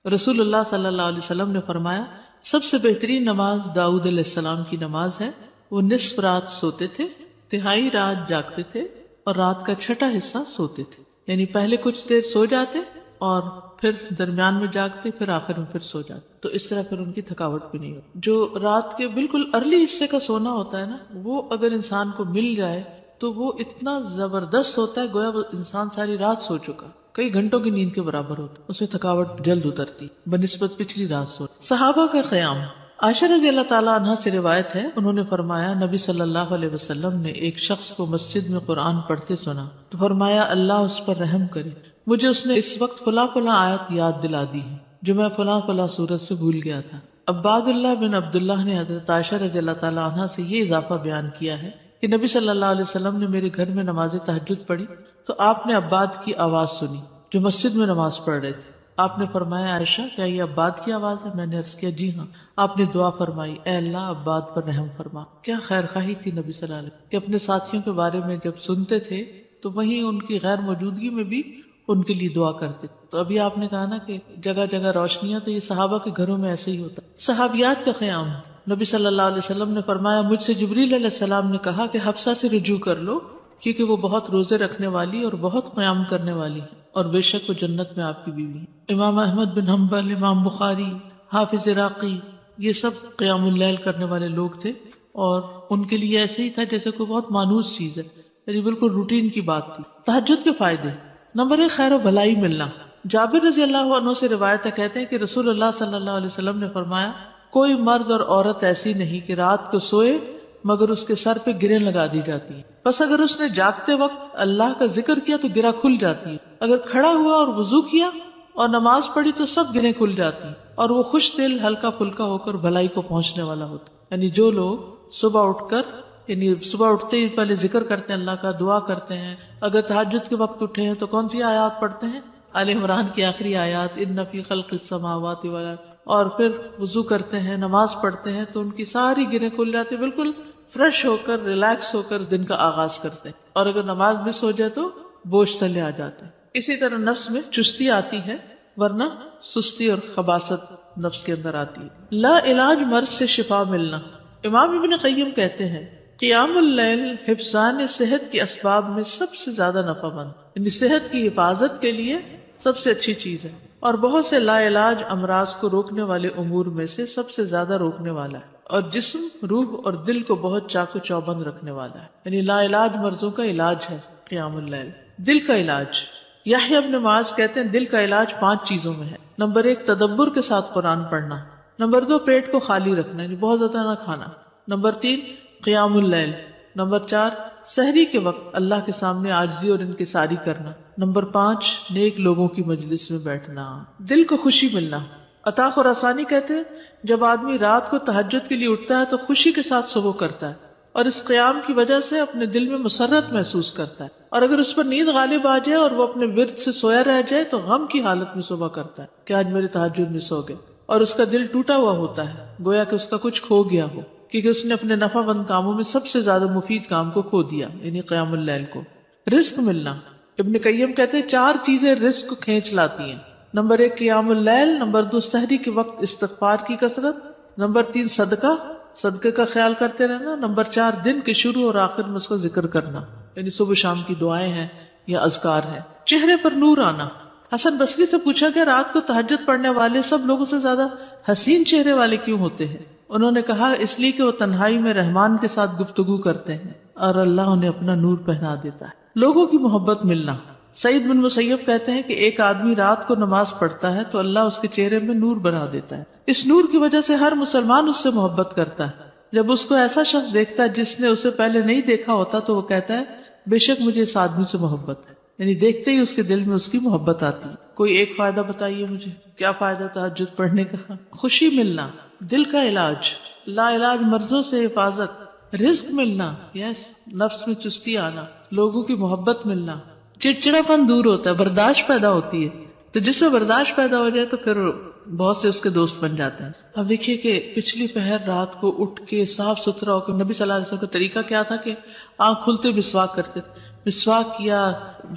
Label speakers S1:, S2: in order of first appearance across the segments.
S1: رسول اللہ صلی اللہ علیہ وسلم نے فرمایا سب سے بہترین نماز داؤد علیہ السلام کی نماز ہے. وہ نصف رات سوتے تھے، تہائی رات جاگتے تھے اور رات کا چھٹا حصہ سوتے تھے. یعنی پہلے کچھ دیر سو جاتے اور پھر درمیان میں جاگتے، پھر آخر میں پھر سو جاتے. تو اس طرح پھر ان کی تھکاوٹ بھی نہیں ہوتی. جو رات کے بالکل ارلی حصے کا سونا ہوتا ہے نا، وہ اگر انسان کو مل جائے تو وہ اتنا زبردست ہوتا ہے گویا وہ انسان ساری رات سو چکا، کئی گھنٹوں کی نیند کے برابر ہوتا ہے. اس میں تھکاوٹ جلد اترتی بنسبت پچھلی رات سو. صحابہ کا قیام. عائشہ رضی اللہ تعالیٰ عنہ سے روایت ہے، انہوں نے فرمایا نبی صلی اللہ علیہ وسلم نے ایک شخص کو مسجد میں قرآن پڑھتے سنا تو فرمایا اللہ اس پر رحم کرے، مجھے اس نے اس وقت فلاں فلاں آیت یاد دلا دی ہے جو میں فلاں فلاں سورت سے بھول گیا تھا. عباد اللہ بن عبداللہ نے حضرت عائشہ رضی اللہ تعالیٰ عنہ سے یہ اضافہ بیان کیا ہے کہ نبی صلی اللہ علیہ وسلم نے میرے گھر میں نماز تہجد پڑھی تو آپ نے عباد کی آواز سنی جو مسجد میں نماز پڑھ رہے تھے. آپ نے فرمایا عائشہ کیا یہ عباد کی آواز ہے؟ میں نے عرض کیا جی ہاں. آپ نے دعا فرمائی اے اللہ عباد پر رحم فرما. کیا خیر خواہی تھی نبی صلی اللہ علیہ وسلم کہ اپنے ساتھیوں کے بارے میں جب سنتے تھے تو وہیں ان کی غیر موجودگی میں بھی ان کے لیے دعا کرتے. تو ابھی آپ نے کہا نا کہ جگہ جگہ روشنیاں، تو یہ صحابہ کے گھروں میں ایسے ہی ہوتا. صحابیات کا قیام. نبی صلی اللہ علیہ وسلم نے فرمایا مجھ سے جبریل علیہ السلام نے کہا کہ حفصہ سے رجوع کر لو کیونکہ وہ بہت روزے رکھنے والی اور بہت قیام کرنے والی ہے اور بے شک وہ جنت میں آپ کی بیوی ہے. امام احمد بن حنبل، امام بخاری، حافظ عراقی، یہ سب قیام اللیل کرنے والے لوگ تھے اور ان کے لیے ایسے ہی تھا جیسے کوئی بہت مانوس چیز ہے، یعنی بالکل روٹین کی بات تھی. تہجد کے فائدے. نمبر 1 خیر و بھلائی ملنا. جابر رضی اللہ عنہ سے روایت ہے، کہتے ہیں کہ رسول اللہ صلی اللہ علیہ وسلم نے فرمایا کوئی مرد اور عورت ایسی نہیں کہ رات کو سوئے مگر اس کے سر پہ گریں لگا دی جاتی ہیں. بس اگر اس نے جاگتے وقت اللہ کا ذکر کیا تو گرہ کھل جاتی ہے، اگر کھڑا ہوا اور وضو کیا اور نماز پڑھی تو سب گریں کھل جاتی ہیں اور وہ خوش دل ہلکا پھلکا ہو کر بھلائی کو پہنچنے والا ہوتا. یعنی جو لوگ صبح اٹھ کر صبح اٹھتے ہی پہلے ذکر کرتے ہیں، اللہ کا دعا کرتے ہیں، اگر تہجد کے وقت اٹھے ہیں تو کون سی آیات پڑھتے ہیں؟ آل عمران کی آخری آیات ان فی خلق السماوات والارض، اور پھر وضو کرتے ہیں، نماز پڑھتے ہیں تو ان کی ساری گریں کھل جاتی، بالکل فریش ہو کر ریلیکس ہو کر دن کا آغاز کرتے ہیں. اور اگر نماز مس ہو جائے تو بوجھ تلے آ جاتے ہیں. اسی طرح نفس میں چستی آتی ہے ورنہ سستی اور خباثت نفس کے اندر آتی ہے. لا علاج مرض سے شفا ملنا. امام ابن قیم کہتے ہیں قیام اللیل حفظان صحت کے اسباب میں سب سے زیادہ نفع مند، یعنی صحت کی حفاظت کے لیے سب سے اچھی چیز ہے اور بہت سے لا علاج امراض کو روکنے والے امور میں سے سب سے زیادہ روکنے والا ہے اور جسم، روح اور دل کو بہت چاق و چوبند رکھنے والا ہے. یعنی لا علاج مرضوں کا علاج ہے قیام اللیل. دل کا علاج. یحییٰ ابن معاذ کہتے ہیں دل کا علاج 5 چیزوں میں ہے. نمبر 1 تدبر کے ساتھ قرآن پڑھنا. نمبر 2 پیٹ کو خالی رکھنا، یعنی بہت زیادہ نہ کھانا. نمبر 3 قیام اللیل. نمبر 4 سحری کے وقت اللہ کے سامنے عاجزی اور انکساری کرنا. نمبر 5 نیک لوگوں کی مجلس میں بیٹھنا. دل کو خوشی ملنا. عطا خراسانی کہتے ہیں جب آدمی رات کو تہجد کے لیے اٹھتا ہے تو خوشی کے ساتھ صبح کرتا ہے اور اس قیام کی وجہ سے اپنے دل میں مسرت محسوس کرتا ہے، اور اگر اس پر نیند غالب آ جائے اور وہ اپنے ورد سے سویا رہ جائے تو غم کی حالت میں صبح کرتا ہے کہ آج میرے تہجد مس ہو گئے، اور اس کا دل ٹوٹا ہوا ہوتا ہے گویا کہ اس کا کچھ کھو گیا ہو، کیونکہ اس نے اپنے نفع مند کاموں میں سب سے زیادہ مفید کام کو کھو دیا، یعنی قیام اللیل کو. رزق ملنا. ابن قیم کہتے ہیں 4 چیزیں رزق کو کھینچ لاتی ہیں. نمبر 1 قیام اللیل. نمبر 2 سحری کے وقت استغفار کی کثرت. نمبر 3 صدقے کا خیال کرتے رہنا. نمبر 4 دن کے شروع اور آخر میں اس کا ذکر کرنا، یعنی صبح شام کی دعائیں ہیں یا اذکار ہیں. چہرے پر نور آنا. حسن بصری سے پوچھا گیا رات کو تہجد پڑھنے والے سب لوگوں سے زیادہ حسین چہرے والے کیوں ہوتے ہیں؟ انہوں نے کہا اس لیے کہ وہ تنہائی میں رحمان کے ساتھ گفتگو کرتے ہیں اور اللہ انہیں اپنا نور پہنا دیتا ہے. لوگوں کی محبت ملنا. سعید بن مسیب کہتے ہیں کہ ایک آدمی رات کو نماز پڑھتا ہے تو اللہ اس کے چہرے میں نور بنا دیتا ہے. اس نور کی وجہ سے ہر مسلمان اس سے محبت کرتا ہے. جب اس کو ایسا شخص دیکھتا ہے جس نے اسے پہلے نہیں دیکھا ہوتا تو وہ کہتا ہے بے شک مجھے اس آدمی سے محبت ہے، یعنی دیکھتے ہی اس کے دل میں اس کی محبت آتی ہے. کوئی ایک فائدہ بتائیے مجھے، کیا فائدہ تہجد پڑھنے کا؟ خوشی ملنا. دل کا علاج. لا علاج مرضوں سے حفاظت. رزق ملنا. یس. نفس میں چستی آنا. لوگوں کی محبت ملنا. چڑچڑا پن دور ہوتا ہے، برداشت پیدا ہوتی ہے. تو جس میں برداشت پیدا ہو جائے تو پھر بہت سے اس کے دوست بن جاتے ہیں. اب دیکھیے کہ پچھلی پہر رات کو اٹھ کے صاف ستھرا ہو کے نبی صلی اللہ علیہ وسلم کا طریقہ کیا تھا کہ آنکھ کھلتے مسواک کرتے تھے. مسواک کیا،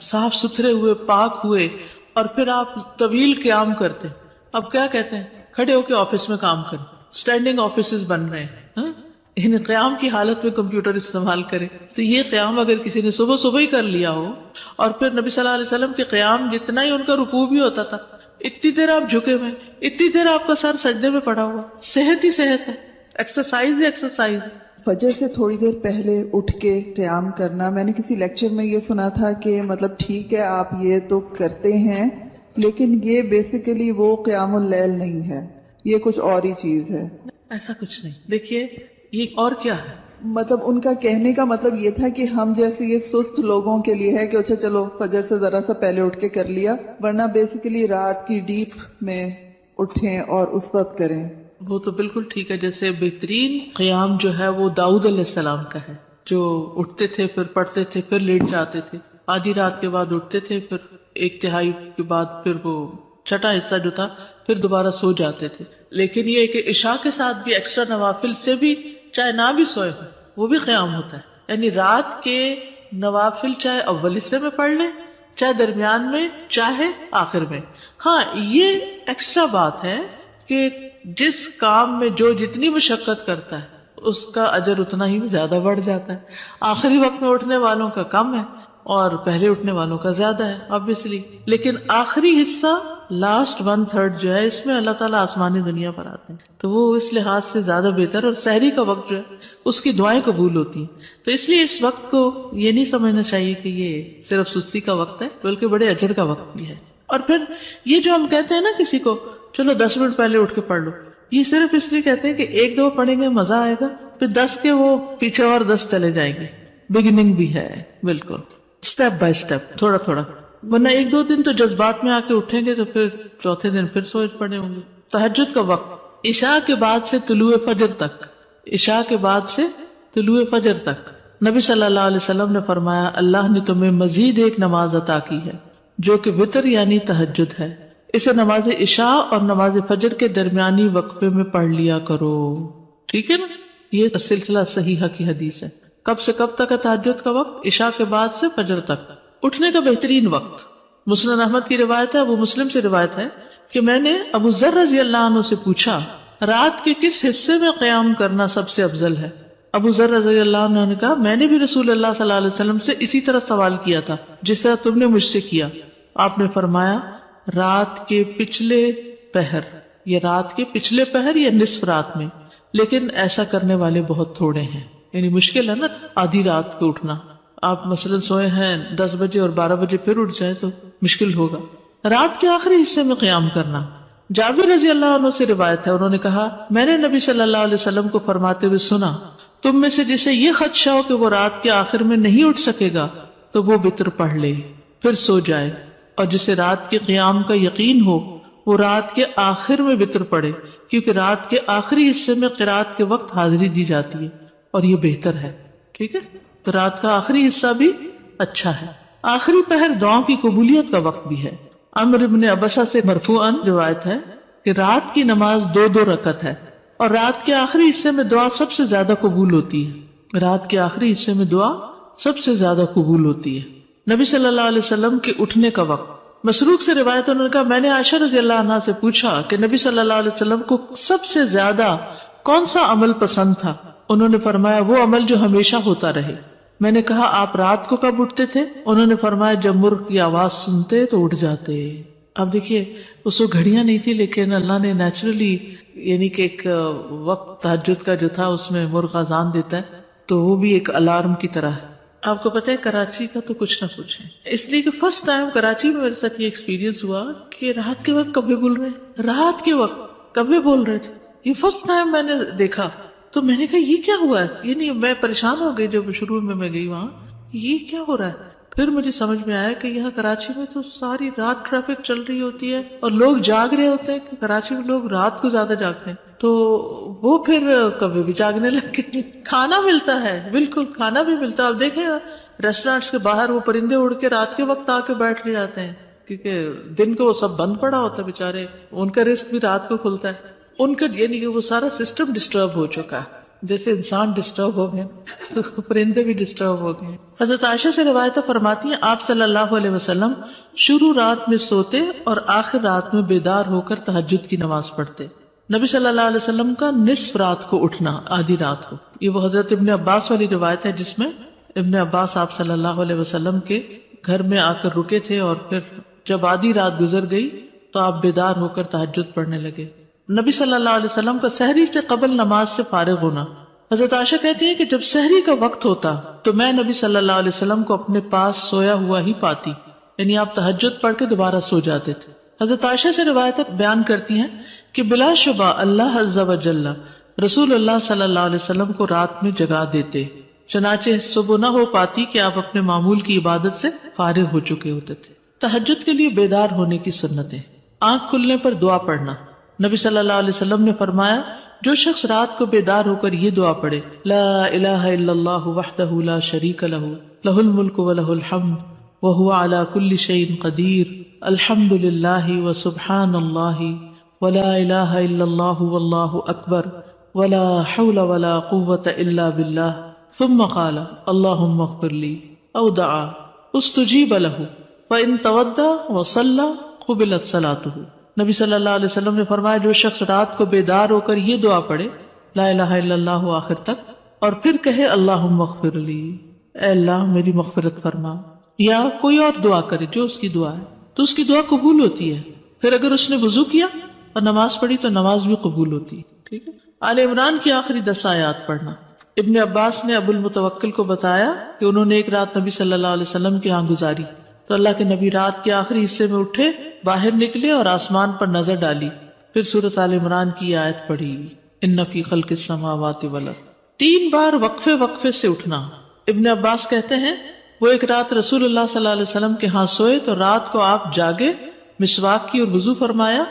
S1: صاف ستھرے ہوئے، پاک ہوئے، اور پھر آپ طویل قیام کرتے. اب کیا کہتے ہیں، کھڑے ہو کے آفس میں کام کریں، اسٹینڈنگ آفیسز بن رہے ہیں، ہاں؟ یعنی قیام کی حالت میں کمپیوٹر استعمال کرے. تو یہ قیام اگر کسی نے صبح صبح ہی کر لیا ہو، اور پھر نبی صلی اللہ علیہ وسلم کے قیام جتنا ہی ان کا رکوع بھی ہوتا تھا، اتنی دیر آپ جھکے ہوئے، اتنی دیر آپ کا سر سجدے میں پڑا ہوا، صحت ہی صحت ہے، ایکسرسائز ہی ایکسرسائز.
S2: فجر سے تھوڑی دیر پہلے اٹھ کے قیام کرنا، میں نے کسی لیکچر میں یہ سنا تھا کہ مطلب ٹھیک ہے آپ یہ تو کرتے ہیں، لیکن یہ بیسیکلی وہ قیام اللیل نہیں ہے، یہ کچھ اور ہی چیز ہے.
S1: ایسا کچھ نہیں. دیکھیے یہ اور کیا ہے،
S2: مطلب ان کا کہنے کا مطلب یہ تھا کہ ہم جیسے یہ سست لوگوں کے لیے ہے کہ اچھا چلو فجر سے ذرا سا پہلے اٹھ کے کر لیا، ورنہ بیسیکلی رات کی ڈیپ میں اٹھیں اور اس وقت کریں.
S1: وہ تو بالکل ٹھیک ہے. جیسے بہترین قیام جو ہے وہ داؤد علیہ السلام کا ہے، جو اٹھتے تھے پھر پڑھتے تھے پھر لیٹ جاتے تھے، آدھی رات کے بعد اٹھتے تھے پھر ایک تہائی کے بعد پھر وہ چھٹا حصہ جو تھا پھر دوبارہ سو جاتے تھے. لیکن یہ کہ عشاء کے ساتھ بھی ایکسٹرا نوافل سے بھی چاہے نہ بھی سوئے ہوں وہ بھی قیام ہوتا ہے. یعنی رات کے نوافل چاہے اول حصے میں پڑھ لیں، چاہے درمیان میں، چاہے آخر میں. ہاں یہ ایکسٹرا بات ہے کہ جس کام میں جو جتنی مشقت کرتا ہے اس کا اجر اتنا ہی زیادہ بڑھ جاتا ہے. آخری وقت میں اٹھنے والوں کا کم ہے اور پہلے اٹھنے والوں کا زیادہ ہے obviously. لیکن آخری حصہ لاسٹ 1/3 جو ہے اس میں اللہ تعالیٰ آسمانی دنیا پر آتے ہیں، تو وہ اس لحاظ سے زیادہ بہتر. اور سحری کا وقت جو ہے اس کی دعائیں قبول ہوتی ہیں. تو اس لیے اس وقت کو یہ نہیں سمجھنا چاہیے کہ یہ صرف سستی کا وقت ہے، بلکہ بڑے اجر کا وقت بھی ہے. اور پھر یہ جو ہم کہتے ہیں نا کسی کو چلو 10 منٹ پہلے اٹھ کے پڑھ لو، یہ صرف اس لیے کہتے ہیں کہ ایک دو پڑھیں گے مزہ آئے گا، پھر 10 کے وہ پیچھے اور 10 چلے جائیں گے. بگننگ بھی ہے بالکل، اسٹیپ بائی اسٹیپ، تھوڑا تھوڑا. ورنہ ایک دو دن تو جذبات میں آ کے اٹھیں گے تو پھر چوتھے دن پھر سوچ پڑے ہوں گے. تہجد کا وقت عشاء کے بعد سے طلوع فجر تک، عشاء کے بعد سے طلوع فجر تک نبی صلی اللہ علیہ وسلم نے فرمایا اللہ نے تمہیں مزید ایک نماز عطا کی ہے جو کہ وتر یعنی تہجد ہے، اسے نماز عشاء اور نماز فجر کے درمیانی وقفے میں پڑھ لیا کرو. ٹھیک ہے نا، یہ سلسلہ صحیحہ کی حدیث ہے. کب سے کب تک ہے تہجد کا وقت؟ عشاء کے بعد سے فجر تک. اٹھنے کا بہترین وقت مسند احمد کی روایت ہے، ابو مسلم سے روایت ہے کہ میں نے ابو ذر رضی اللہ عنہ سے پوچھا رات کے کس حصے میں قیام کرنا سب سے افضل ہے؟ ابو ذر رضی اللہ عنہ نے کہا میں نے بھی رسول اللہ صلی اللہ علیہ وسلم سے اسی طرح سوال کیا تھا جس طرح تم نے مجھ سے کیا. آپ نے فرمایا رات کے پچھلے پہر، یا رات کے پچھلے پہر یا نصف رات میں، لیکن ایسا کرنے والے بہت تھوڑے ہیں. یعنی مشکل ہے نا آدھی رات کو اٹھنا. آپ مثلا سوئے ہیں 10 بجے اور 12 بجے پھر اٹھ جائے تو مشکل ہوگا. رات کے آخری حصے میں قیام کرنا. جابر رضی اللہ عنہ سے روایت ہے، انہوں نے کہا میں نے نبی صلی اللہ علیہ وسلم کو فرماتے ہوئے سنا تم میں سے جسے یہ خدشہ ہو کہ وہ رات کے آخر میں نہیں اٹھ سکے گا تو وہ وتر پڑھ لے پھر سو جائے، اور جسے رات کے قیام کا یقین ہو وہ رات کے آخر میں وتر پڑھے، کیونکہ رات کے آخری حصے میں قرات کے وقت حاضری دی جاتی ہے اور یہ بہتر ہے. ٹھیک ہے، تو رات کا آخری حصہ بھی اچھا ہے. آخری پہر دعاؤں کی قبولیت کا وقت بھی ہے. عمرو بن عبسہ سے مرفوعاً روایت ہے کہ رات کی نماز 2 رکعت ہے اور رات کے آخری حصے میں دعا سب سے زیادہ قبول ہوتی ہے. رات کے آخری حصے میں دعا سب سے زیادہ قبول ہوتی ہے. نبی صلی اللہ علیہ وسلم کے اٹھنے کا وقت. مسروق سے روایت انہوں نے کہا میں نے عائشہ رضی اللہ عنہا سے پوچھا کہ نبی صلی اللہ علیہ وسلم کو سب سے زیادہ کون سا عمل پسند تھا؟ انہوں نے فرمایا وہ عمل جو ہمیشہ ہوتا رہے. میں نے کہا آپ رات کو کب اٹھتے تھے؟ انہوں نے فرمایا جب مرغ کی آواز سنتے تو اٹھ جاتے. اب دیکھیے اس کو گھڑیاں نہیں تھی، لیکن اللہ نے نیچرلی یعنی کہ ایک وقت تہجد کا جو تھا اس میں مرغ اذان دیتا ہے تو وہ بھی ایک الارم کی طرح ہے. آپ کو پتہ ہے کراچی کا تو کچھ نہ پوچھیں، اس لیے کہ فرسٹ ٹائم کراچی میں میرے ساتھ یہ ایکسپیرینس ہوا کہ رات کے وقت کبھی بول رہے ہیں، رات کے وقت کبھی بول رہے تھے. یہ فرسٹ ٹائم میں نے دیکھا تو میں نے کہا یہ کیا ہوا ہے. یعنی میں پریشان ہو گئی جب شروع میں گئی وہاں، یہ کیا ہو رہا ہے. پھر مجھے سمجھ میں آیا کہ یہاں کراچی میں تو ساری رات ٹریفک چل رہی ہوتی ہے اور لوگ جاگ رہے ہوتے ہیں کہ کراچی میں لوگ رات کو زیادہ جاگتے ہیں، تو وہ پھر کبھی بھی جاگنے لگ گئے. کھانا ملتا ہے، بالکل کھانا بھی ملتا ہے. اب دیکھیں ریسٹورینٹس کے باہر وہ پرندے اڑ کے رات کے وقت آ کے بیٹھ کے جاتے ہیں کیونکہ دن کو وہ سب بند پڑا ہوتا ہے بیچارے، ان کا رزق بھی رات کو کھلتا ہے. ان کا یعنی کہ وہ سارا سسٹم ڈسٹرب ہو چکا ہے. جیسے انسان ڈسٹرب ہو گئے تو پرندے بھی ڈسٹرب ہو گئے. حضرت عائشہ سے روایت فرماتی ہیں آپ صلی اللہ علیہ وسلم شروع رات میں سوتے اور آخر رات میں بیدار ہو کر تہجد کی نماز پڑھتے. نبی صلی اللہ علیہ وسلم کا نصف رات کو اٹھنا، آدھی رات کو، یہ وہ حضرت ابن عباس والی روایت ہے جس میں ابن عباس آپ صلی اللہ علیہ وسلم کے گھر میں آ کر رکے تھے اور پھر جب آدھی رات گزر گئی تو آپ بیدار ہو کر تہجد پڑھنے لگے. نبی صلی اللہ علیہ وسلم کا سحری سے قبل نماز سے فارغ ہونا. حضرت عائشہ کہتی ہیں کہ جب سحری کا وقت ہوتا تو میں نبی صلی اللہ علیہ وسلم کو اپنے پاس سویا ہوا ہی پاتی، یعنی آپ تہجد پڑھ کے دوبارہ سو جاتے تھے. حضرت عائشہ سے روایت بیان کرتی ہیں کہ بلا شبہ اللہ عز و جل رسول اللہ صلی اللہ علیہ وسلم کو رات میں جگا دیتے، چنانچہ صبح نہ ہو پاتی کہ آپ اپنے معمول کی عبادت سے فارغ ہو چکے ہوتے تھے. تہجد کے لیے بیدار ہونے کی سنتیں. آنکھ کھلنے پر دعا پڑھنا. نبی صلی اللہ علیہ وسلم نے فرمایا جو شخص رات کو بیدار ہو کر یہ دعا پڑھے لا الہ الا اللہ وحدہ لا شریک لہ لہ الملک ولہ الحمد وہو علی کل شیء قدیر الحمد للہ وسبحان اللہ ولا الہ الا اللہ واللہ اکبر ولا حول ولا قوة الا باللہ ثم قال اللہم اغفر لی او دعا استجیب لہ فإن تودع وصلى قبلت صلاته. نبی صلی اللہ علیہ وسلم نے فرمایا جو شخص رات کو بیدار ہو کر یہ دعا پڑھے لا الہ الا اللہ آخر تک اور پھر کہے اللہم اغفر لی، اے اللہ میری مغفرت فرما، یا کوئی اور دعا کرے جو اس کی دعا ہے تو اس کی دعا قبول ہوتی ہے. پھر اگر اس نے وضو کیا اور نماز پڑھی تو نماز بھی قبول ہوتی ہے. ٹھیک ہے. آل عمران کی آخری 10 آیات پڑھنا. ابن عباس نے ابو المتوکل کو بتایا کہ انہوں نے ایک رات نبی صلی اللہ علیہ وسلم کے ہاں گزاری تو اللہ کے نبی رات کے آخری حصے میں اٹھے، باہر نکلے اور آسمان پر نظر ڈالی، پھر سورۃ آل عمران کی آیت پڑھی ان فی خلق السماوات والارض. 3 بار وقفے سے اٹھنا. ابن عباس کہتے ہیں وہ ایک رات رسول اللہ صلی اللہ علیہ وسلم کے ہاں سوئے تو رات کو آپ جاگے، مسواک کی اور وضو فرمایا.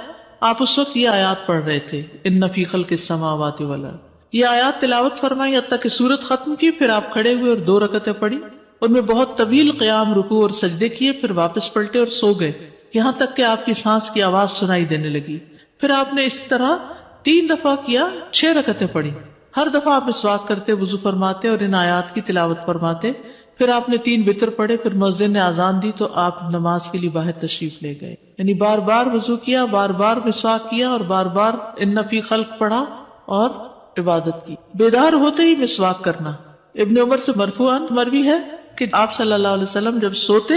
S1: آپ اس وقت یہ آیات پڑھ رہے تھے ان فی خلق السماوات والارض. یہ آیات تلاوت فرمائی حتیٰ کہ سورت ختم کی، پھر آپ کھڑے ہوئے اور 2 رکعتیں پڑھی، ان میں بہت طویل قیام، رکوع اور سجدے کیے، پھر واپس پلٹے اور سو گئے یہاں تک کہ آپ کی سانس کی آواز سنائی دینے لگی. پھر آپ نے اسی طرح 3 دفعہ کیا، 6 رکعتیں پڑھی. ہر دفعہ آپ مسواک کرتے، وضو فرماتے اور ان آیات کی تلاوت فرماتے. پھر آپ نے 3 وتر پڑھے، پھر مؤذن نے اذان دی تو آپ نماز کے لیے باہر تشریف لے گئے. یعنی بار بار وضو کیا، بار بار مسواک کیا اور بار بار ان فی خلق پڑھا اور عبادت کی. بیدار ہوتے ہی مسواک کرنا. ابن عمر سے مرفوعاً مروی ہے کہ آپ صلی اللہ علیہ وسلم جب سوتے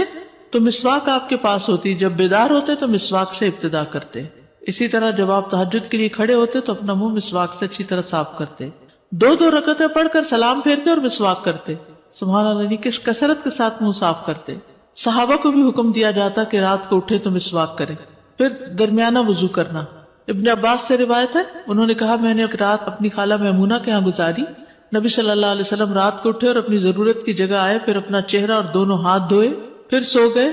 S1: تو مسواک آپ کے پاس ہوتی، جب بیدار ہوتے تو مسواک سے ابتدا کرتے. اسی طرح جب آپ تہجد کے لیے کھڑے ہوتے تو اپنا منہ مسواک سے اچھی طرح صاف کرتے. 2 رکعتیں پڑھ کر سلام پھیرتے اور مسواک کرتے. سبحان اللہ، کس کثرت کے ساتھ منہ صاف کرتے. صحابہ کو بھی حکم دیا جاتا کہ رات کو اٹھے تو مسواک کرے. پھر درمیانہ وضو کرنا. ابن عباس سے روایت ہے انہوں نے کہا میں نے ایک رات اپنی خالہ میمونہ کے ہاں گزاری. نبی صلی اللہ علیہ وسلم رات کو اٹھے اور اپنی ضرورت کی جگہ آئے، پھر اپنا چہرہ اور دونوں ہاتھ دھوئے، پھر سو گئے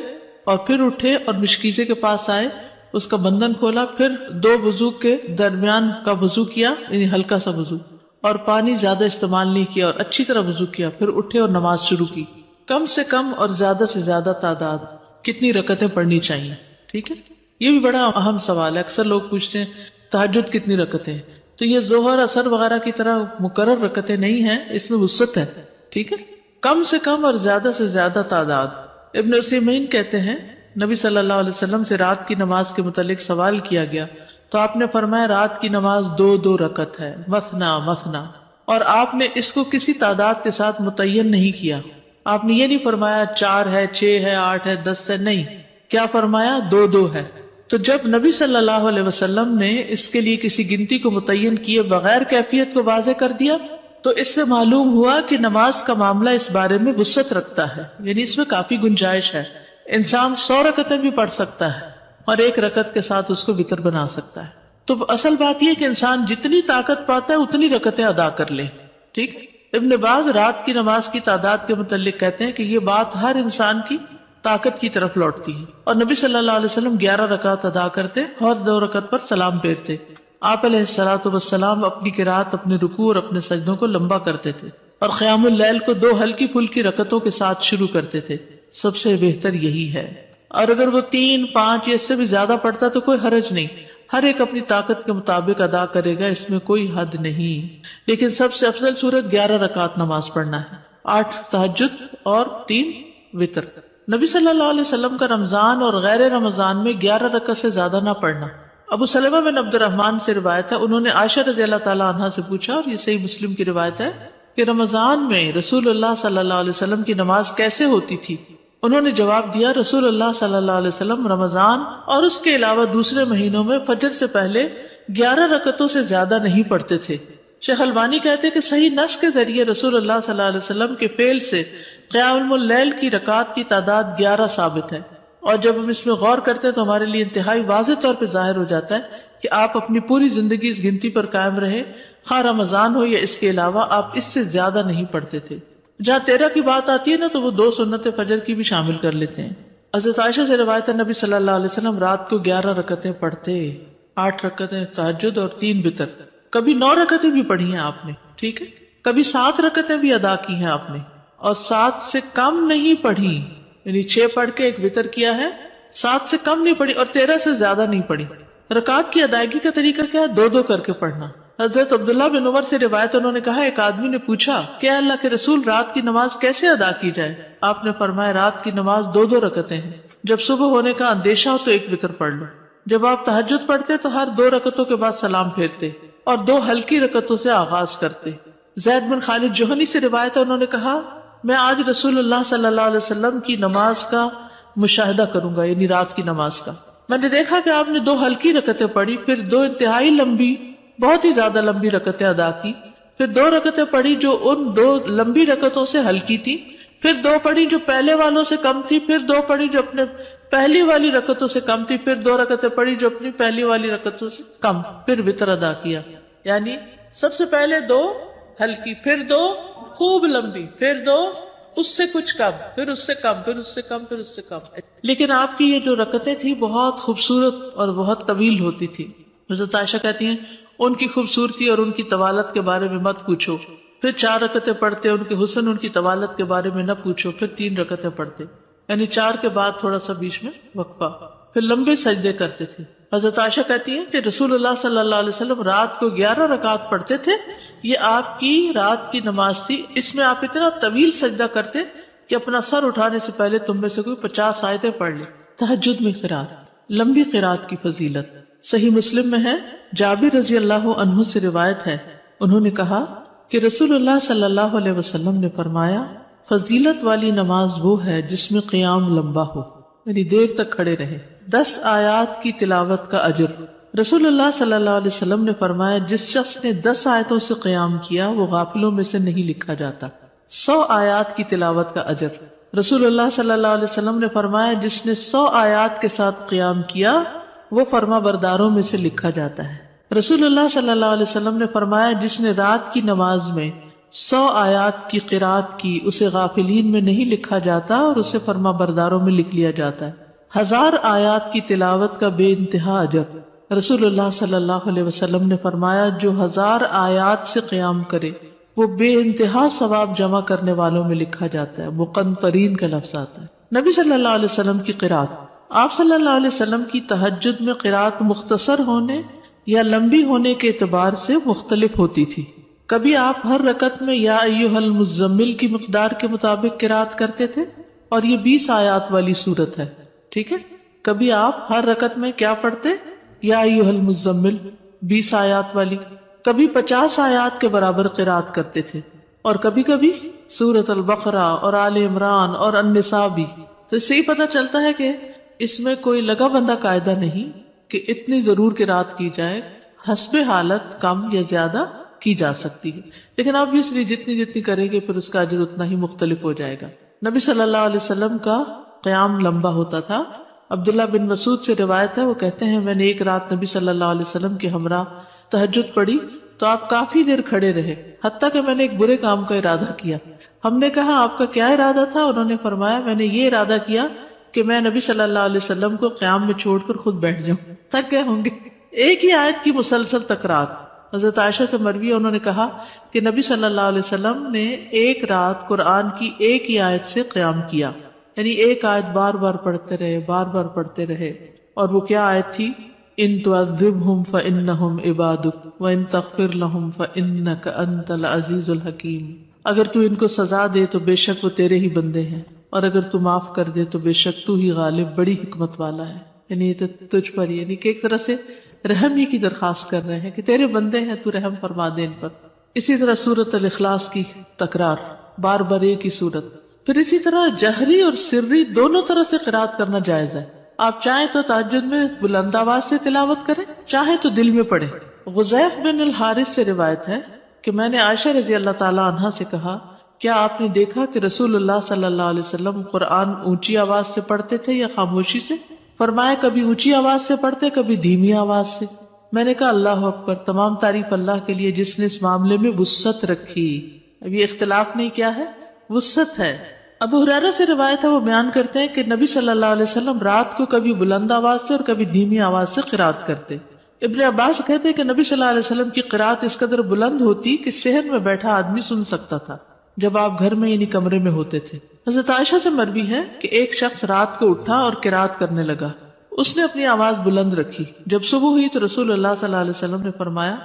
S1: اور پھر اٹھے اور مشکیزے کے پاس آئے، اس کا بندھن کھولا، پھر 2 وضو کے درمیان کا وضو کیا، یعنی ہلکا سا وضو، اور پانی زیادہ استعمال نہیں کیا اور اچھی طرح وضو کیا. پھر اٹھے اور نماز شروع کی. کم سے کم اور زیادہ سے زیادہ تعداد کتنی رکعتیں پڑھنی چاہیے؟ ٹھیک ہے. یہ بھی بڑا اہم سوال ہے. اکثر لوگ پوچھتے ہیں تہجد کتنی رکعتیں ہیں، تو یہ ظہر اثر وغیرہ کی طرح مقرر رکعتیں نہیں ہیں، اس میں وسعت ہے. ٹھیک ہے. کم سے کم اور زیادہ سے زیادہ تعداد. ابن عثیمین کہتے ہیں نبی صلی اللہ علیہ وسلم سے رات کی نماز کے متعلق سوال کیا گیا تو آپ نے فرمایا رات کی نماز 2 رکعت ہے، مثنا مثنا، اور آپ نے اس کو کسی تعداد کے ساتھ متعین نہیں کیا. آپ نے یہ نہیں فرمایا 4 ہے، 6 ہے، 8 ہے، 10 ہے، نہیں. کیا فرمایا؟ 2 ہے. تو جب نبی صلی اللہ علیہ وسلم نے اس کے لیے کسی گنتی کو متعین کیے بغیر کیفیت کو واضح کر دیا تو اس سے معلوم ہوا کہ نماز کا معاملہ اس بارے میں وسعت رکھتا ہے، یعنی اس میں کافی گنجائش ہے. انسان 100 رکعتیں بھی پڑھ سکتا ہے اور 1 رکعت کے ساتھ اس کو وتر بنا سکتا ہے. تو اصل بات یہ کہ انسان جتنی طاقت پاتا ہے اتنی رکعتیں ادا کر لے. ٹھیک. ابن باز رات کی نماز کی تعداد کے متعلق کہتے ہیں کہ یہ بات ہر انسان کی طاقت کی طرف لوٹتی ہے، اور نبی صلی اللہ علیہ وسلم 11 رکعت ادا کرتے اور 2 رکعت پر سلام پھیرتے. آپ علیہ الصلوۃ والسلام اپنی قرات، اپنے رکوع اور اپنے سجدوں کو لمبا کرتے تھے اور قیام اللیل کو 2 ہلکی پھلکی رکعتوں کے ساتھ شروع کرتے تھے. سب سے بہتر یہی ہے. اور اگر وہ 3، 5 یا اس سے بھی زیادہ پڑھتا تو کوئی حرج نہیں. ہر ایک اپنی طاقت کے مطابق ادا کرے گا، اس میں کوئی حد نہیں. لیکن سب سے افضل صورت 11 رکعت نماز پڑھنا ہے، 8 تہجد اور 3 وتر. نبی صلی اللہ علیہ وسلم کا رمضان اور غیر رمضان میں 11 رکعت سے زیادہ نہ پڑھنا. ابو سلمہ بن عبد الرحمن سے روایت ہے، انہوں نے عائشہ رضی اللہ تعالی عنہا سے پوچھا، اور یہ صحیح مسلم کی روایت ہے، کہ رمضان میں رسول اللہ صلی اللہ علیہ وسلم کی نماز کیسے ہوتی تھی؟ انہوں نے جواب دیا، رسول اللہ صلی اللہ علیہ وسلم رمضان اور اس کے علاوہ دوسرے مہینوں میں فجر سے پہلے 11 رکعتوں سے زیادہ نہیں پڑھتے تھے. شیخ البانی کہتے ہیں کہ صحیح نص کے ذریعے رسول اللہ صلی اللہ علیہ وسلم کے فعل سے قیام اللیل کی رکعات کی تعداد 11 ثابت ہے، اور جب ہم اس میں غور کرتے ہیں تو ہمارے لیے انتہائی واضح طور پہ ظاہر ہو جاتا ہے کہ آپ اپنی پوری زندگی اس گنتی پر قائم رہے، خواہ رمضان ہو یا اس کے علاوہ، آپ اس سے زیادہ نہیں پڑھتے تھے. جہاں 13 کی بات آتی ہے نا تو وہ 2 سنت فجر کی بھی شامل کر لیتے ہیں. حضرت عائشہ سے روایت ہے، نبی صلی اللہ علیہ وسلم رات کو 11 رکعتیں پڑھتے، 8 رکعتیں تہجد اور 3 وتر. کبھی 9 رکعتیں بھی پڑھی ہیں آپ نے، ٹھیک ہے، کبھی 7 رکعتیں بھی ادا کی ہیں آپ نے، اور 7 سے کم نہیں پڑھی، یعنی 6 پڑھ کے 1 وتر کیا ہے، 7 سے کم نہیں پڑھی اور 13 سے زیادہ نہیں پڑھی. رکعات کی ادائیگی کا طریقہ کیا ہے؟ 2 کر کے پڑھنا. حضرت عبداللہ بن عمر سے روایت، انہوں نے کہا، ایک آدمی نے پوچھا کہ اللہ کے رسول رات کی نماز کیسے ادا کی جائے؟ آپ نے فرمایا، رات کی نماز 2 رکعتیں ہیں، جب صبح ہونے کا اندیشہ ہو تو 1 وتر پڑھ لو. جب آپ تہجد پڑھتے تو ہر 2 رکعتوں کے بعد سلام پھیرتے اور 2 ہلکی رکعتوں سے آغاز کرتے. زید بن خالد جوہنی سے روایت ہے، انہوں نے کہا، میں آج رسول اللہ صلی اللہ علیہ وسلم کی نماز کا مشاہدہ کروں گا، یعنی رات کی نماز کا. میں نے دیکھا کہ آپ نے 2 ہلکی رکعتیں پڑھی، پھر 2 انتہائی لمبی، بہت ہی زیادہ لمبی رکعتیں ادا کی، پھر 2 رکعتیں پڑھی جو ان 2 لمبی رکعتوں سے ہلکی تھی، پھر 2 پڑھی جو پہلے والوں سے کم تھی، پھر 2 پڑھی جو اپنے پہلی والی رکعتوں سے کم تھی، پھر 2 رکعتیں پڑھی جو اپنی پہلی والی رکعتوں سے کم، پھر وتر ادا کیا. یعنی سب سے پہلے 2 ہلکی، پھر 2 خوب لمبی، پھر 2 اس سے کچھ کم، پھر اس سے کم، پھر اس سے کم، پھر اس سے کم. لیکن آپ کی یہ جو رکعتیں تھی بہت خوبصورت اور بہت طویل ہوتی تھی. حضرت عائشہ کہتی ہیں، ان کی خوبصورتی اور ان کی طوالت کے بارے میں مت پوچھو. پھر 4 رکعتیں پڑھتے، ان کے حسن، ان کی طوالت کے بارے میں نہ پوچھو. پھر 3 رکعتیں پڑھتے، یعنی 4 کے بعد تھوڑا سا بیچ میں وقفہ، پھر لمبے سجدے کرتے تھے. حضرت عائشہ کہتی ہیں کہ رسول اللہ صلی اللہ علیہ وسلم رات کو 11 رکعات پڑھتے تھے، یہ آپ کی رات کی نماز تھی. اس میں آپ اتنا طویل سجدہ کرتے کہ اپنا سر اٹھانے سے پہلے تم میں سے کوئی 50 آیتیں پڑھ لے. تہجد میں قرات، لمبی قرات کی فضیلت صحیح مسلم میں ہے. جابر رضی اللہ عنہ سے روایت ہے، انہوں نے کہا کہ رسول اللہ صلی اللہ علیہ وسلم نے فرمایا، فضیلت والی نماز وہ ہے جس میں قیام لمبا ہو، یعنی دیر تک کھڑے رہے. 10 آیات کی تلاوت کا اجر. رسول اللہ صلی اللہ علیہ وسلم نے فرمایا، جس شخص نے 10 آیتوں سے قیام کیا وہ غافلوں میں سے نہیں لکھا جاتا. 100 آیات کی تلاوت کا اجر. رسول اللہ صلی اللہ علیہ وسلم نے فرمایا، جس نے 100 آیات کے ساتھ قیام کیا وہ فرما برداروں میں سے لکھا جاتا ہے. رسول اللہ صلی اللہ علیہ وسلم نے فرمایا، جس نے رات کی نماز میں 100 آیات کی قرات کی اسے غافلین میں نہیں لکھا جاتا اور اسے فرما برداروں میں لکھ لیا جاتا ہے. 1000 آیات کی تلاوت کا بے انتہا اجر. رسول اللہ صلی اللہ علیہ وسلم نے فرمایا، جو 1000 آیات سے قیام کرے وہ بے انتہا ثواب جمع کرنے والوں میں لکھا جاتا ہے. مقنطرین کا لفظ آتا ہے. نبی صلی اللہ علیہ وسلم کی قرات. آپ صلی اللہ علیہ وسلم کی تہجد میں قرات مختصر ہونے یا لمبی ہونے کے اعتبار سے مختلف ہوتی تھی. کبھی آپ ہر رکعت میں یا ایھا المزمل کی مقدار کے مطابق قرات کرتے تھے، اور یہ 20 آیات والی سورت ہے، ٹھیک ہے. کبھی آپ ہر رکعت میں کیا پڑھتے؟ یا ایھا المزمل 20 آیات والی. کبھی 50 آیات کے برابر قرات کرتے تھے، اور کبھی کبھی سورۃ البقرہ اور آل عمران اور النساء بھی. تو اس سے ہی پتہ چلتا ہے کہ اس میں کوئی لگا بندہ قاعدہ نہیں کہ اتنی ضرور قرات کی جائے، حسب حالت کم یا زیادہ کی جا سکتی ہے. لیکن obviously جتنی کریں گے پھر اس کا اجر اتنا ہی مختلف ہو جائے گا. نبی صلی اللہ علیہ وسلم کا قیام لمبا ہوتا تھا. عبداللہ بن مسعود سے روایت ہے، وہ کہتے ہیں، میں نے ایک رات نبی صلی اللہ علیہ وسلم کے ہمراہ تہجد پڑھی تو آپ کافی دیر کھڑے رہے، حتیٰ کہ میں نے ایک برے کام کا ارادہ کیا. ہم نے کہا، آپ کا کیا ارادہ تھا؟ انہوں نے فرمایا، میں نے یہ ارادہ کیا کہ میں نبی صلی اللہ علیہ وسلم کو قیام میں چھوڑ کر خود بیٹھ جاؤں. تھک گئے ہوں گے. ایک ہی آیت کی مسلسل تکرار. حضرت عائشہ سے مروی ہے، انہوں نے کہا کہ نبی صلی اللہ علیہ وسلم نے ایک رات قرآن کی ایک ہی آیت سے قیام کیا، یعنی ایک آیت بار بار پڑھتے رہے، بار بار پڑھتے رہے. اور وہ کیا آیت تھی؟ ان تعذبهم فانہم عبادک وان تغفر لهم فانک انت العزیز الحکیم. اگر تو ان کو سزا دے تو بے شک وہ تیرے ہی بندے ہیں، اور اگر تو معاف کر دے تو بے شک تو ہی غالب بڑی حکمت والا ہے. یعنی یہ تو تجھ پر ہی، یعنی کہ ایک طرح سے رحم ہی کی درخواست کر رہے ہیں کہ تیرے بندے ہیں، تو رحم فرما دے ان پر. اسی طرح سورۃ الاخلاص کی تکرار، بار بار ایک ہی سورت. پھر اسی طرح جہری اور سری دونوں طرح سے قرات کرنا جائز ہے. آپ چاہیں تو تہجد میں بلند آواز سے تلاوت کریں، چاہیں تو دل میں پڑھیں. غزیف بن الحارث سے روایت ہے کہ میں نے عائشہ رضی اللہ تعالی عنہا سے کہا، کیا آپ نے دیکھا کہ رسول اللہ صلی اللہ علیہ وسلم قرآن اونچی آواز سے پڑھتے تھے یا خاموشی سے؟ فرمایا کبھی اونچی آواز سے پڑھتے، کبھی دھیمی آواز سے. میں نے کہا اللہ اکبر، تمام تعریف اللہ کے لیے جس نے اس معاملے میں وسعت رکھی. اب یہ اختلاف نہیں، کیا ہے؟ وسعت ہے. ابو ہریرہ سے روایت ہے، وہ بیان کرتے ہیں کہ نبی صلی اللہ علیہ وسلم رات کو کبھی بلند آواز سے اور کبھی دھیمی آواز سے قرات کرتے. ابن عباس کہتے ہیں کہ نبی صلی اللہ علیہ وسلم کی قرات اس قدر بلند ہوتی کہ صحن میں بیٹھا آدمی سن سکتا تھا جب آپ گھر میں یعنی کمرے میں ہوتے تھے. حضرت عائشہ سے مروی ہے کہ ایک شخص رات کو اٹھا اور قرات کرنے لگا. اس نے اپنی آواز بلند رکھی. جب صبح ہوئی تو رسول اللہ صلی اللہ علیہ وسلم نے فرمایا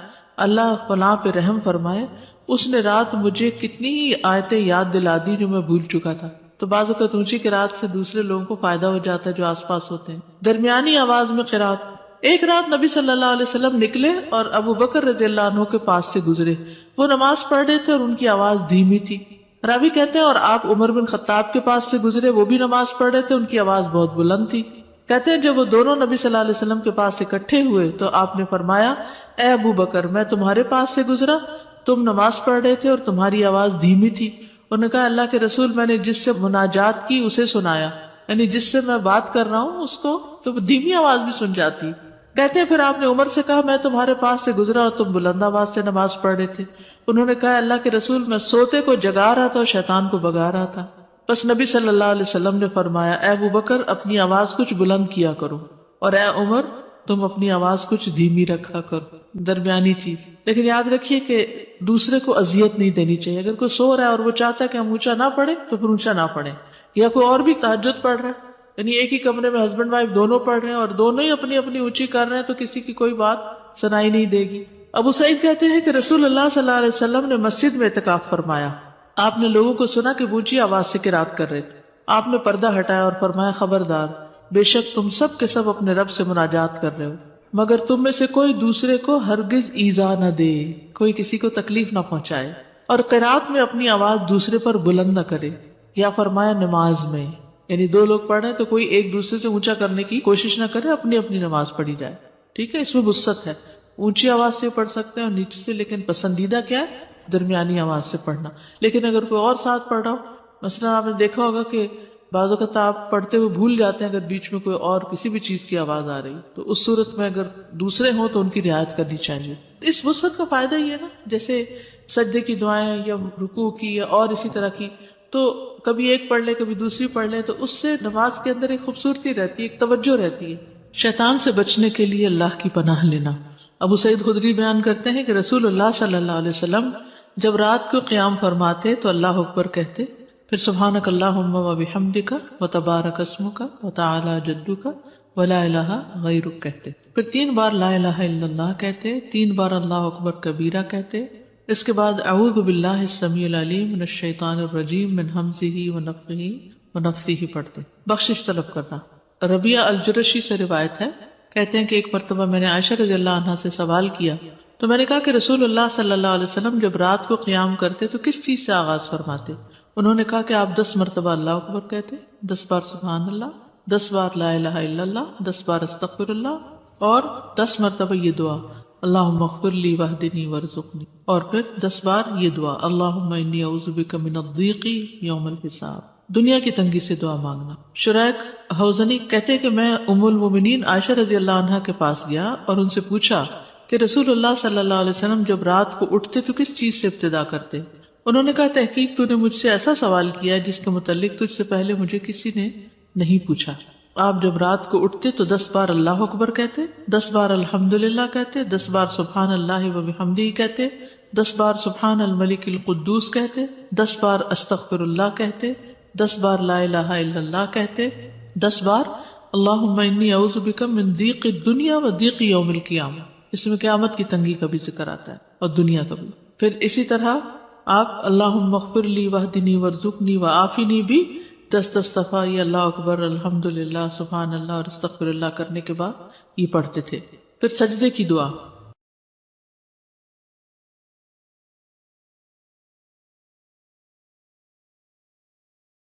S1: اللہ فلاں پہ رحم فرمائے، اس نے رات مجھے کتنی ہی آیتیں یاد دلا دی جو میں بھول چکا تھا. تو بعض اوقات اونچی قرات سے دوسرے لوگوں کو فائدہ ہو جاتا ہے جو آس پاس ہوتے ہیں. درمیانی آواز میں قرات. ایک رات نبی صلی اللہ علیہ وسلم نکلے اور ابو بکر رضی اللہ عنہ کے پاس سے گزرے. وہ نماز پڑھ رہے تھے اور ان کی آواز دھیمی تھی. راوی کہتے ہیں اور آپ عمر بن خطاب کے پاس سے گزرے، وہ بھی نماز پڑھ رہے تھے، ان کی آواز بہت بلند تھی. کہتے ہیں جب وہ دونوں نبی صلی اللہ علیہ وسلم کے پاس اکٹھے ہوئے تو آپ نے فرمایا اے ابو بکر، میں تمہارے پاس سے گزرا، تم نماز پڑھ رہے تھے اور تمہاری آواز دھیمی تھی. انہوں نے کہا اللہ کے رسول، میں نے جس سے مناجات کی اسے سنایا، یعنی جس سے میں بات کر رہا ہوں اس کو تو دھیمی آواز بھی سن جاتی. کہتے ہیں پھر آپ نے عمر سے کہا میں تمہارے پاس سے گزرا اور تم بلند آواز سے نماز پڑھ رہے تھے. انہوں نے کہا اللہ کے رسول، میں سوتے کو جگا رہا تھا اور شیطان کو بگا رہا تھا. بس نبی صلی اللہ علیہ وسلم نے فرمایا اے ابو بکر، اپنی آواز کچھ بلند کیا کرو، اور اے عمر، تم اپنی آواز کچھ دھیمی رکھا کرو، درمیانی چیز. لیکن یاد رکھیے کہ دوسرے کو اذیت نہیں دینی چاہیے. اگر کوئی سو رہا ہے اور وہ چاہتا ہے کہ ہم اونچا نہ پڑھیں تو پھر اونچا نہ پڑھیں. یا کوئی اور بھی تہجد پڑھ رہا ہے، یعنی ایک ہی کمرے میں ہسبینڈ وائف دونوں پڑھ رہے ہیں اور دونوں ہی اپنی اپنی اونچی کر رہے ہیں تو کسی کی کوئی بات سنائی نہیں دے گی. ابو سعید کہتے ہیں کہ رسول اللہ صلی اللہ علیہ وسلم نے مسجد میں اعتکاف فرمایا. آپ نے لوگوں کو سنا کہ اونچی آواز سے قرات کر رہے تھے. آپ نے پردہ ہٹایا اور فرمایا خبردار، بے شک تم سب کے سب اپنے رب سے مناجات کر رہے ہو، مگر تم میں سے کوئی دوسرے کو ہرگز ایذا نہ دے، کوئی کسی کو تکلیف نہ پہنچائے، اور قرات میں اپنی آواز دوسرے پر بلند نہ کرے. یا فرمایا نماز میں، یعنی دو لوگ پڑھ رہے ہیں تو کوئی ایک دوسرے سے اونچا کرنے کی کوشش نہ کرے، اپنی اپنی نماز پڑھی جائے. ٹھیک ہے، اس میں وسعت ہے. اونچی آواز سے پڑھ سکتے ہیں اور نیچے سے، لیکن پسندیدہ کیا ہے؟ درمیانی آواز سے پڑھنا. لیکن اگر کوئی اور ساتھ پڑھ رہا ہو، مثلا آپ نے دیکھا ہوگا کہ بعض اوقات آپ پڑھتے ہوئے بھول جاتے ہیں اگر بیچ میں کوئی اور کسی بھی چیز کی آواز آ رہی تو اس صورت میں اگر دوسرے ہوں تو ان کی رعایت کرنی چاہیے. اس وسعت کا فائدہ یہ ہے نا، جیسے سجدے کی دعائیں یا رکوع کی یا اور اسی طرح کی، تو کبھی ایک پڑھ لے کبھی دوسری پڑھ لے تو اس سے نماز کے اندر ایک خوبصورتی رہتی ہے، ایک توجہ رہتی ہے. شیطان سے بچنے کے لیے اللہ کی پناہ لینا. ابو سعید خدری بیان کرتے ہیں کہ رسول اللہ صلی اللہ علیہ وسلم جب رات کو قیام فرماتے تو اللہ اکبر کہتے، پھر سبحانک اللہم و بحمدک و تبارک اسمک و تعالی جدک و لا الہ غیرک کہتے، پھر 3 بار لا الہ الا اللہ کہتے، 3 بار اللہ اکبر کبیرہ کہتے. اس کے بعد اعوذ باللہ السمیع العلیم من الشیطان الرجیم من ہمزہ ونفخہ ونفثہ پڑھتے. بخشش طلب کرنا. ربیعہ الجرشی سے روایت ہے، کہتے ہیں کہ ایک مرتبہ میں نے عائشہ رضی اللہ عنہا سے سوال کیا تو میں نے کہا کہ رسول اللہ صلی اللہ علیہ وسلم جب رات کو قیام کرتے تو کس چیز سے آغاز فرماتے؟ انہوں نے کہا کہ آپ 10 مرتبہ اللہ اکبر کہتے، 10 بار سبحان اللہ، 10 بار لا الہ الا اللہ، 10 بار استغفر اللہ، اور 10 مرتبہ یہ دعا اللہم اغفر لی واہدنی وارزقنی، اور پھر 10 بار یہ دعا اللہم انی اعوذ بک من الضیق یوم الحساب، دنیا کی تنگی سے دعا مانگنا. شریک حوزنی کہتے کہ میں ام المومنین عائشہ رضی اللہ عنہا کے پاس گیا اور ان سے پوچھا کہ رسول اللہ صلی اللہ علیہ وسلم جب رات کو اٹھتے تو کس چیز سے ابتدا کرتے؟ انہوں نے کہا تحقیق تو نے مجھ سے ایسا سوال کیا جس کے متعلق تجھ سے پہلے مجھے کسی نے نہیں پوچھا. آپ جب رات کو اٹھتے تو 10 بار اللہ اکبر کہتے، 10 بار الحمدللہ کہتے، 10 بار سبحان اللہ و بحمدہ کہتے، 10 بار سبحان الملک القدوس کہتے، 10 بار استغفر اللہ کہتے، 10 بار لا الہ الا اللہ کہتے، 10 بار اللہم انی اعوذ بک من ضیق الدنیا و ضیق یوم القیامہ، اس میں قیامت کی تنگی کا بھی ذکر آتا ہے اور دنیا کا بھی. پھر اسی طرح آپ اللہم اغفر لی واہدنی وارزقنی وعافنی بھی 10 دفعہ یہ اللہ اکبر الحمدللہ سبحان اللہ اور استغفر اللہ کرنے کے بعد یہ پڑھتے تھے. پھر سجدے کی دعا